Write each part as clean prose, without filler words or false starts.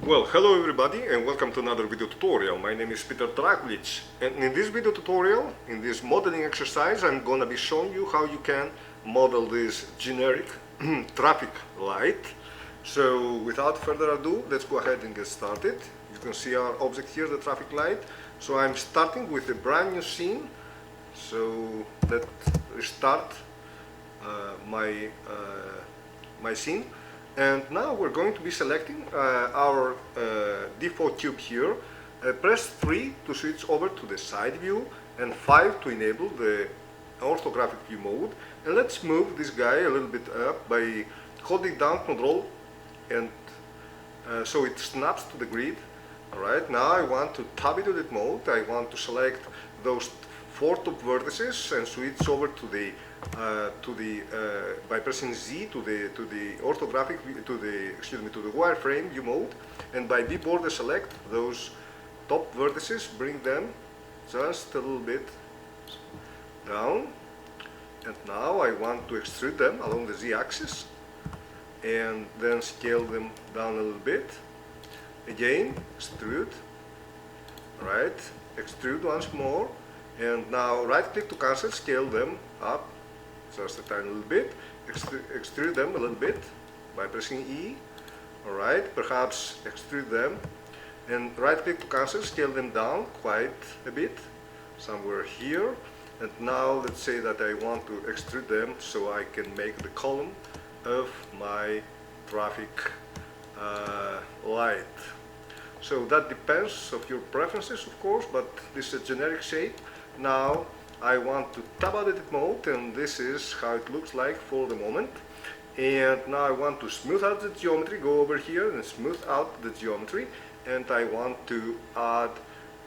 Well, hello everybody and welcome to another video tutorial. My name is Peter Drakulic, and in this video tutorial, in this modeling exercise, I'm gonna be showing you how you can model this generic traffic light. So without further ado, let's go ahead and get started. You can see our object here, the traffic light. So I'm starting with a brand new scene. So let's restart my scene. And now we're going to be selecting our default cube here. Press 3 to switch over to the side view and 5 to enable the orthographic view mode. And let's move this guy a little bit up by holding down Control and so it snaps to the grid. Alright, now I want to tab into that mode. I want to select those 4 top vertices and switch over to the by pressing Z to the orthographic to the wireframe view mode, and by B border select those top vertices, bring them just a little bit down, and now I want to extrude them along the Z axis and then scale them down a little bit. Again, extrude, right, extrude once more, and now right click to cancel, scale them up just a tiny little bit, extrude them a little bit by pressing E. Alright, perhaps extrude them, and right click to cancel, scale them down quite a bit, somewhere here. And now let's say that I want to extrude them so I can make the column of my traffic light. So that depends of your preferences, of course, but this is a generic shape. Now I want to tab out edit mode, and this is how it looks like for the moment. And now I want to smooth out the geometry, go over here and smooth out the geometry, and I want to add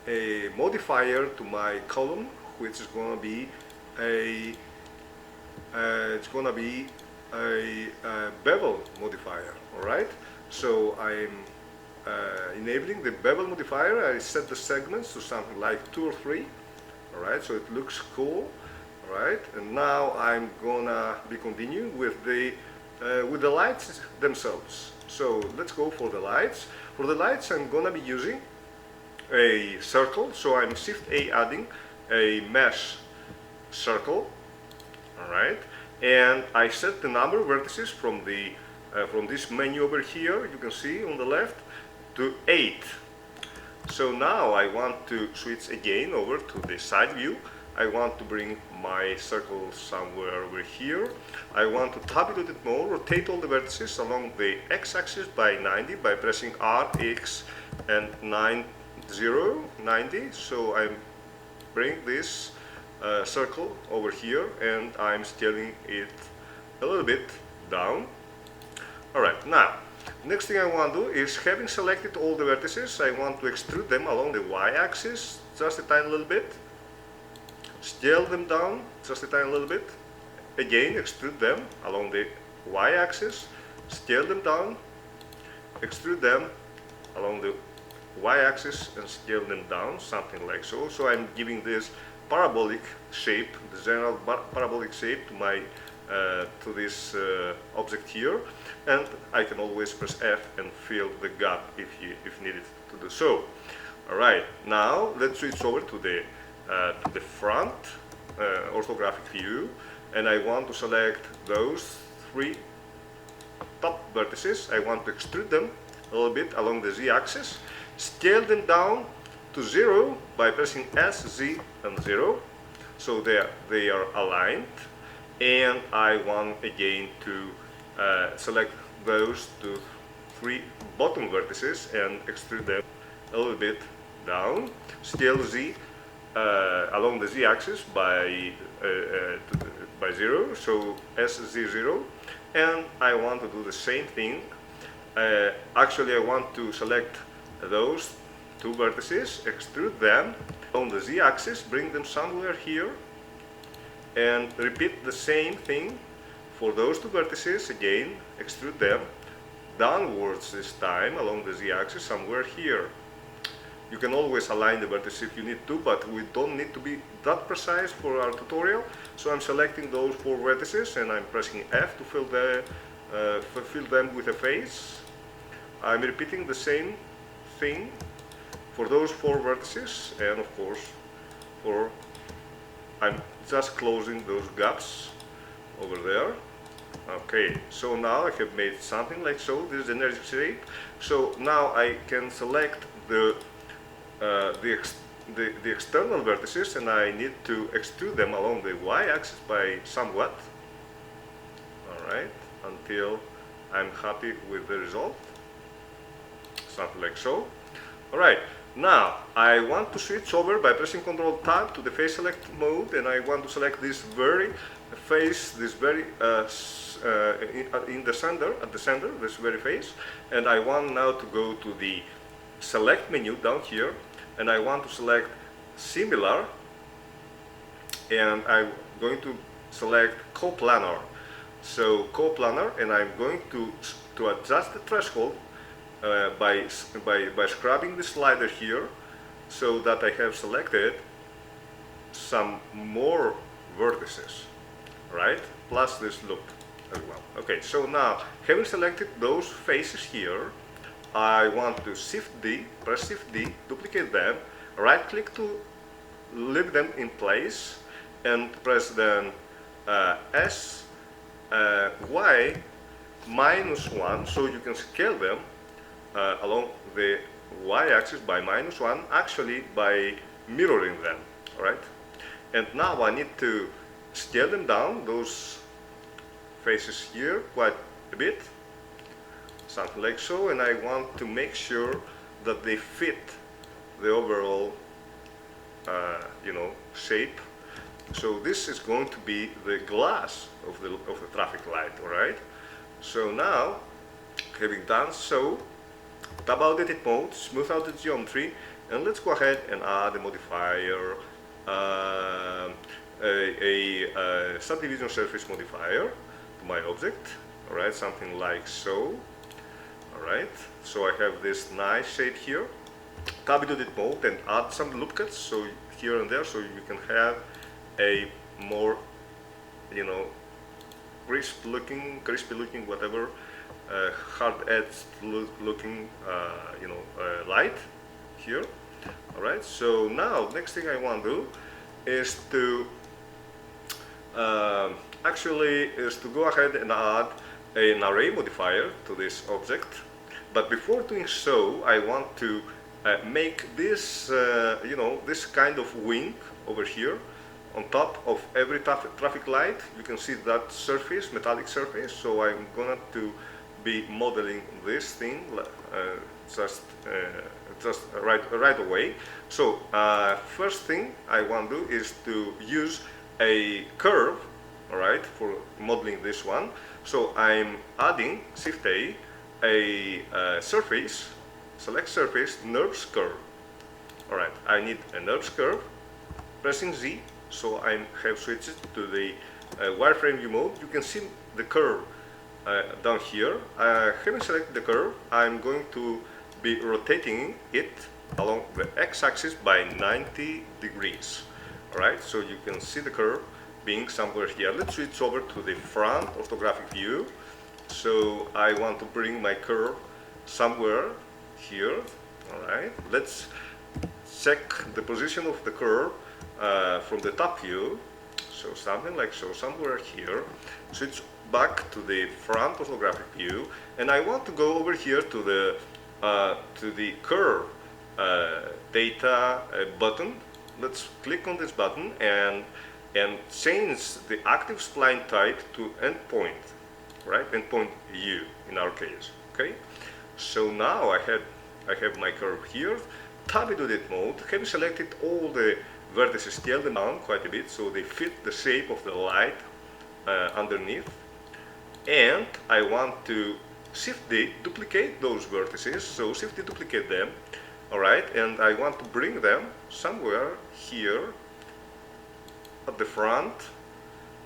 a modifier to my column, which is going to be a bevel modifier. All right, so I'm enabling the bevel modifier. I set the segments to something like 2 or 3. Alright, so it looks cool. Alright, and now I'm gonna be continuing with the lights themselves. So let's go for the lights. For the lights, I'm gonna be using a circle. So I'm Shift A adding a mesh circle. Alright, and I set the number of vertices from the from this menu over here. You can see on the left to 8. So now I want to switch again over to the side view. I want to bring my circle somewhere over here. I want to tab into edit mode, rotate all the vertices along the x-axis by 90 by pressing R, X and 90. So I'm bring this circle over here and I'm scaling it a little bit down. Alright, now next thing I want to do is, having selected all the vertices, I want to extrude them along the y-axis just a tiny little bit, scale them down just a tiny little bit, again extrude them along the y-axis, scale them down, extrude them along the y-axis and scale them down, something like so. So I'm giving this parabolic shape, the general parabolic shape to my to this object here, and I can always press F and fill the gap if needed to do so. Alright, now let's switch over to the front orthographic view, and I want to select those 3 top vertices. I want to extrude them a little bit along the Z-axis, scale them down to 0 by pressing S, Z and 0, so they are aligned. And I want again to select those 3 bottom vertices and extrude them a little bit down. Scale Z along the Z-axis by 0, so SZ0. And I want to do the same thing. Actually, I want to select those 2 vertices, extrude them on the Z-axis, bring them somewhere here, and repeat the same thing for those 2 vertices. Again, extrude them downwards this time along the Z-axis somewhere here. You can always align the vertices if you need to, but we don't need to be that precise for our tutorial. So I'm selecting those 4 vertices and I'm pressing F to fill them with a face. I'm repeating the same thing for those 4 vertices, and of course I'm just closing those gaps over there. Okay, so now I have made something like so. This is the energy shape. So now I can select the external vertices, and I need to extrude them along the y-axis by somewhat. Alright, until I'm happy with the result. Something like so. Alright, now I want to switch over by pressing Ctrl Tab to the face select mode, and I want to select this very face, this very in the center, at the center, this very face, and I want now to go to the select menu down here, and I want to select similar, and I'm going to select coplanar. So coplanar, and I'm going to adjust the threshold by scrubbing the slider here, so that I have selected some more vertices, right? Plus this loop as well. Okay, so now having selected those faces here, I want to Shift D, press Shift D, duplicate them, right click to leave them in place, and press then S Y -1, so you can scale them along the y-axis by -1, actually by mirroring them, right? And now I need to scale them down, those faces here, quite a bit, something like so, and I want to make sure that they fit the overall shape. So this is going to be the glass of the traffic light, alright? So now, having done so, tab out edit mode, smooth out the geometry, and let's go ahead and add a modifier, a subdivision surface modifier to my object, alright, something like so. Alright, so I have this nice shape here. Tab into edit mode and add some loop cuts, so here and there, so you can have a more, crispy looking, whatever, hard-edged looking, light here. Alright, so now next thing I want to do is to go ahead and add an array modifier to this object. But before doing so, I want to make this, this kind of wing over here on top of every traffic light. You can see that surface, metallic surface. So I'm going to be modeling this thing just right away. So first thing I want to do is to use a curve, all right, for modeling this one. So I'm adding Shift A surface, select surface, NURBS curve. All right, I need a NURBS curve. Pressing Z, so I have switched to the wireframe view mode. You can see the curve down here. Having selected the curve, I'm going to be rotating it along the x-axis by 90 degrees. Alright, so you can see the curve being somewhere here. Let's switch over to the front orthographic view. So I want to bring my curve somewhere here. Alright, let's check the position of the curve from the top view. So something like so, somewhere here. Switch back to the front orthographic view, and I want to go over here to the curve data button. Let's click on this button and change the active spline type to endpoint, right? Endpoint U in our case. Okay. So now I have my curve here. Tab into edit mode. Have selected all the vertices, scale them down quite a bit so they fit the shape of the light underneath. And I want to Shift D, duplicate those vertices, so Shift D, duplicate them, alright, and I want to bring them somewhere here at the front,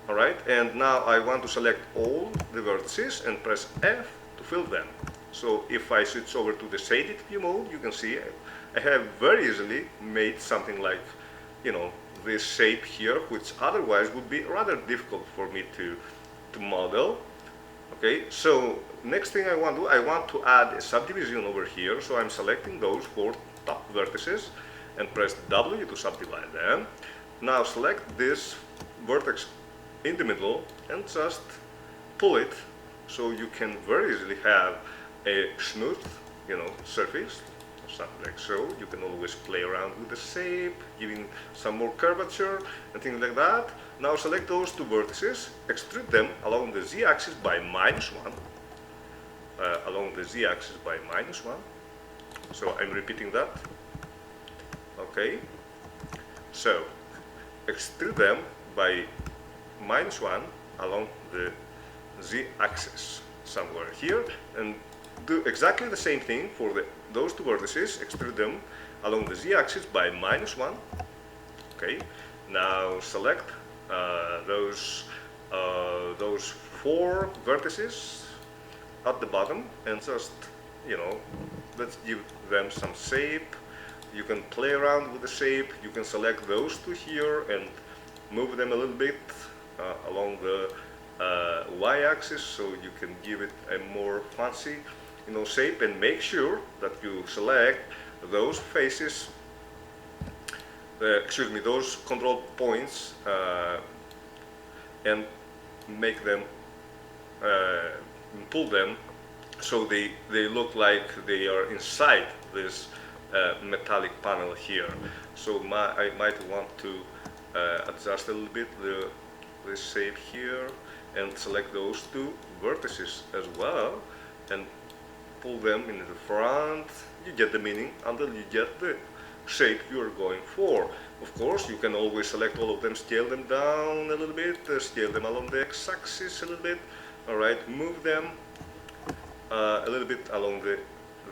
alright, and now I want to select all the vertices and press F to fill them. So if I switch over to the shaded view mode, you can see I have very easily made something like, this shape here, which otherwise would be rather difficult for me to model. Okay, so next thing I want to do, I want to add a subdivision over here. So I'm selecting those 4 top vertices and press W to subdivide them. Now select this vertex in the middle and just pull it so you can very easily have a smooth, surface, something like so. You can always play around with the shape, giving some more curvature and things like that. Now select those 2 vertices, extrude them along the z-axis by -1, along the z-axis by -1. So I'm repeating that. Okay, so extrude them by -1 along the z-axis somewhere here, and do exactly the same thing for those 2 vertices. Extrude them along the z-axis by -1. Okay, now select those 4 vertices at the bottom and just, let's give them some shape. You can play around with the shape. You can select those 2 here and move them a little bit along the y-axis, so you can give it a more fancy, shape, and make sure that you select those faces, those control points, and make them, pull them so they look like they are inside this metallic panel here. So I might want to adjust a little bit the shape here and select those 2 vertices as well and pull them into the front. You get the meaning until you get the shape you are going for. Of course, you can always select all of them, scale them down a little bit, scale them along the x-axis a little bit. Alright, move them a little bit along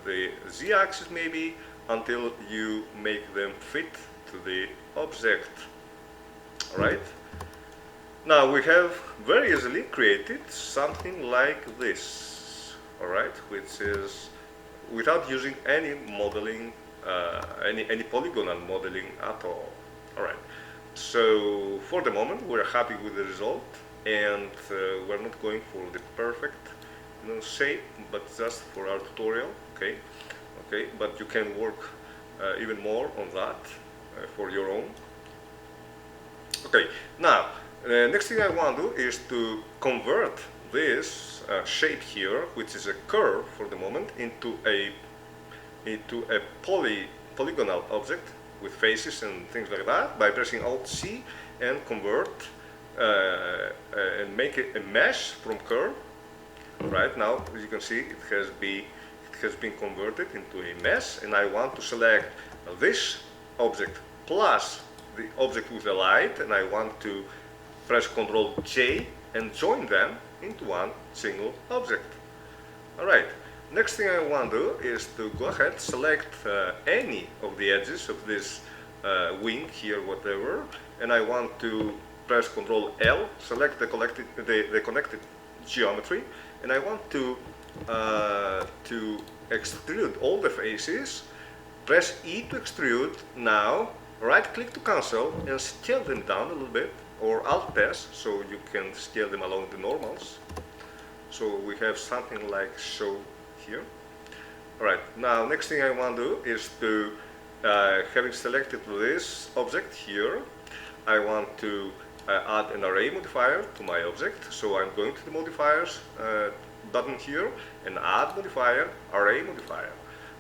the z-axis maybe, until you make them fit to the object. Alright, now we have very easily created something like this, alright, which is without using any modeling, any polygonal modeling at all. Alright, so for the moment we're happy with the result, and we're not going for the perfect shape, but just for our tutorial. Okay, but you can work even more on that for your own. Okay, now next thing I want to do is to convert this shape here, which is a curve for the moment, into a polygonal object with faces and things like that, by pressing Alt-C and convert and make it a mesh from curve. Right now, as you can see, it has been converted into a mesh, and I want to select this object plus the object with the light, and I want to press Ctrl J and join them into one single object. Alright, next thing I want to do is to go ahead, select any of the edges of this wing here, whatever, and I want to press Ctrl L, select the connected geometry, and I want to extrude all the faces. Press E to extrude. Now right click to cancel and scale them down a little bit, or Alt-S, so you can scale them along the normals. So we have something like so here. Alright, now next thing I want to do is to, having selected this object here, I want to add an array modifier to my object. So I'm going to the modifiers button here and add modifier, array modifier.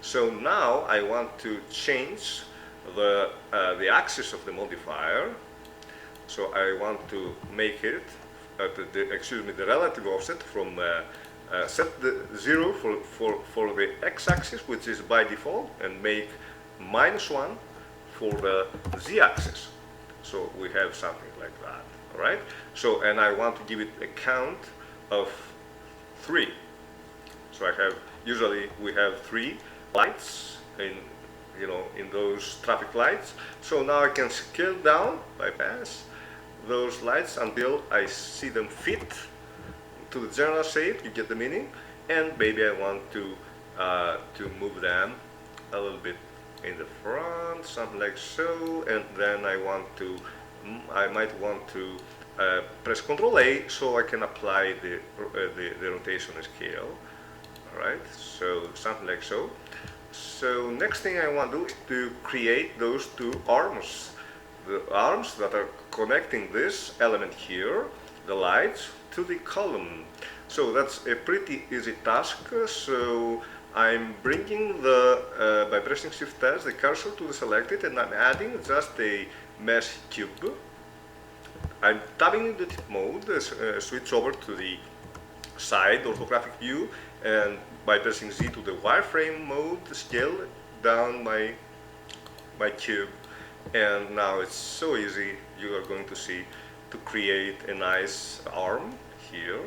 So now I want to change the axis of the modifier. So I want to make it the relative offset from set the 0 for the x-axis, which is by default, and make -1 for the z-axis. So we have something like that. All right. So, and I want to give it a count of 3. So usually we have 3 lights in those traffic lights. So now I can scale down, bypass those lights until I see them fit to the general shape. You get the meaning. And maybe I want to move them a little bit in the front, something like so. And then I might want to press Ctrl A so I can apply the rotation scale. Alright, so something like so. So next thing I want to do is to create those two arms. The arms that are connecting this element here, the lights, to the column. So that's a pretty easy task. So I'm bringing by pressing Shift-S, the cursor to the selected, and I'm adding just a mesh cube. I'm tabbing in the tip mode, switch over to the side orthographic view, and by pressing Z to the wireframe mode, scale down my cube. And now it's so easy, you are going to see, to create a nice arm here.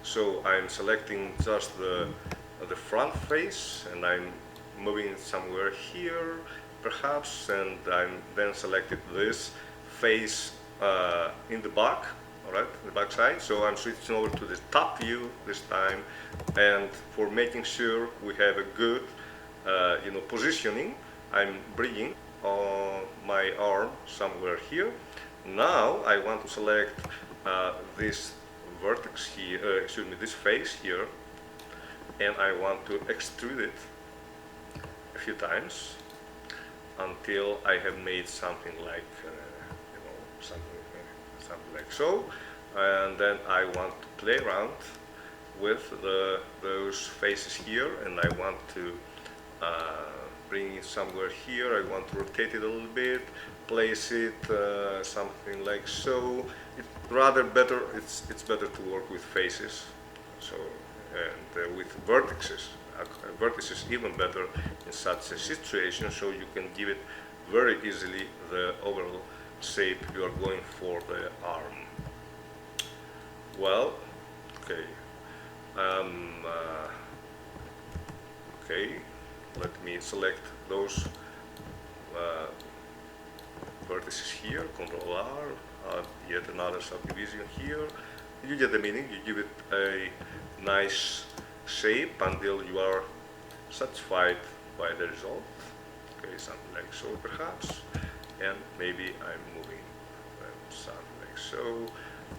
So I'm selecting just the front face, and I'm moving it somewhere here, perhaps, and I'm then selected this face in the back, alright, the back side. So I'm switching over to the top view this time, and for making sure we have a good positioning, I'm bringing my arm somewhere here. Now I want to select this vertex here, this face here, and I want to extrude it a few times until I have made something like something like so, and then I want to play around with those faces here, and I want to bring it somewhere here. I want to rotate it a little bit, place it something like so. It's better to work with faces, so, and with vertices even better in such a situation, so you can give it very easily the overall shape you are going for the arm. Well, okay. Okay, let me select those vertices here, Ctrl R, add yet another subdivision here. You get the meaning, you give it a nice shape until you are satisfied by the result. Okay, something like so perhaps, and maybe I'm moving something like so.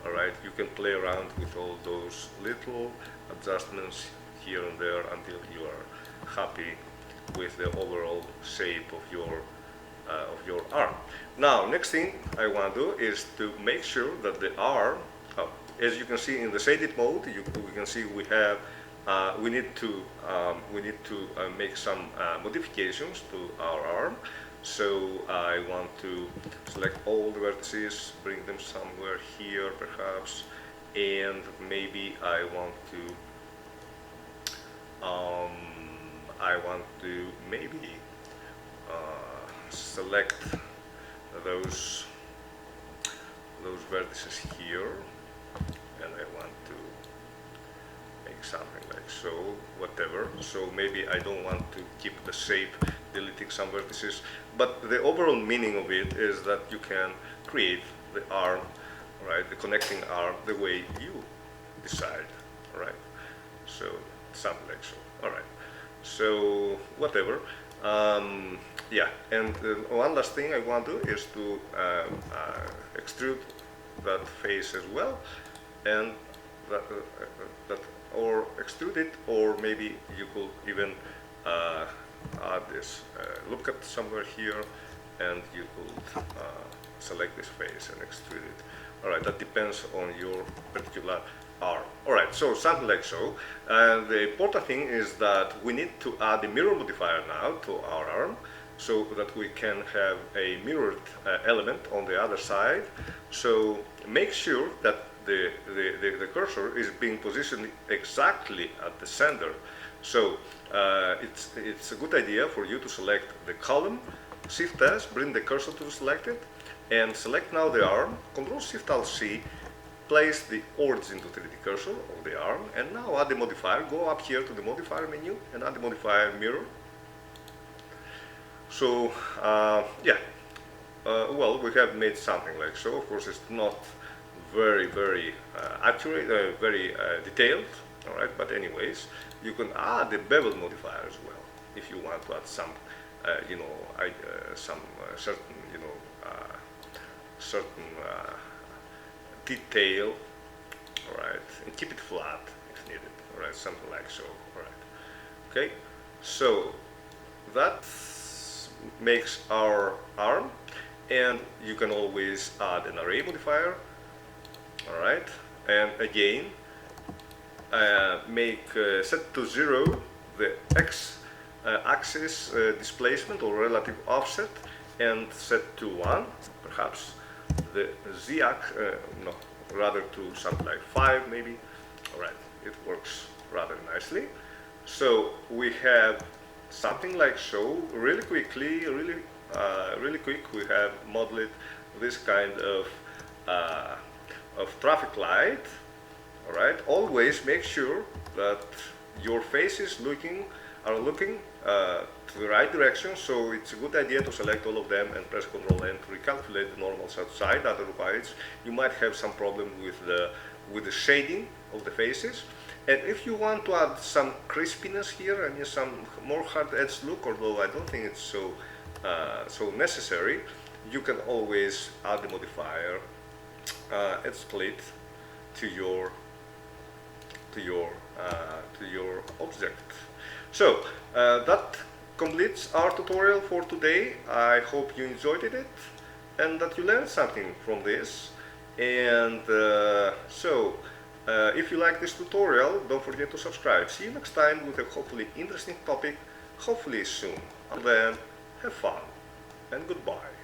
Alright, you can play around with all those little adjustments here and there until you are happy with the overall shape of your arm. Now, next thing I want to do is to make sure that the arm, as you can see in the shaded mode, we can see we need to make some modifications to our arm. So I want to select all the vertices, bring them somewhere here perhaps, and maybe I want to maybe select those vertices here, and I want to make something like so, whatever. So maybe I don't want to keep the shape, deleting some vertices, but the overall meaning of it is that you can create the arm, right, the connecting arm, the way you decide, right? So something like so. All right. So whatever. Yeah, and one last thing I want to do is to extrude that face as well, and that or extrude it, or maybe you could even add this look at somewhere here, and you could select this face and extrude it. Alright, that depends on your particular arm. Alright, so something like so. And the important thing is that we need to add a mirror modifier now to our arm, so that we can have a mirrored element on the other side. So make sure that the cursor is being positioned exactly at the center. So it's a good idea for you to select the column, Shift-S, bring the cursor to the selected, and select now the arm, Ctrl-Shift-Alt-C, place the origin to 3D cursor of the arm, and now add the modifier. Go up here to the modifier menu and add the modifier mirror. So yeah, well, we have made something like so. Of course, it's not very accurate, very detailed. All right, but anyways, you can add the bevel modifier as well if you want to add some, some certain, certain detail, alright, and keep it flat if needed, alright, something like so, alright. Okay, so that makes our arm, and you can always add an array modifier, alright, and again make set to 0 the x axis displacement or relative offset, and set to 1 perhaps the z axis, no, rather to something like 5 maybe. Alright, it works rather nicely. So we have something like so. Really quickly, really quick, we have modeled this kind of traffic light. Alright, always make sure that your faces are looking to the right direction, so it's a good idea to select all of them and press Ctrl N to recalculate the normal side. Otherwise, you might have some problem with the shading of the faces. And if you want to add some crispiness here, I mean some more hard-edged look, although I don't think it's so necessary, you can always add the modifier and split to your object. So that completes our tutorial for today. I hope you enjoyed it and that you learned something from this. And if you like this tutorial, don't forget to subscribe. See you next time with a hopefully interesting topic, hopefully soon. Until then, have fun and goodbye.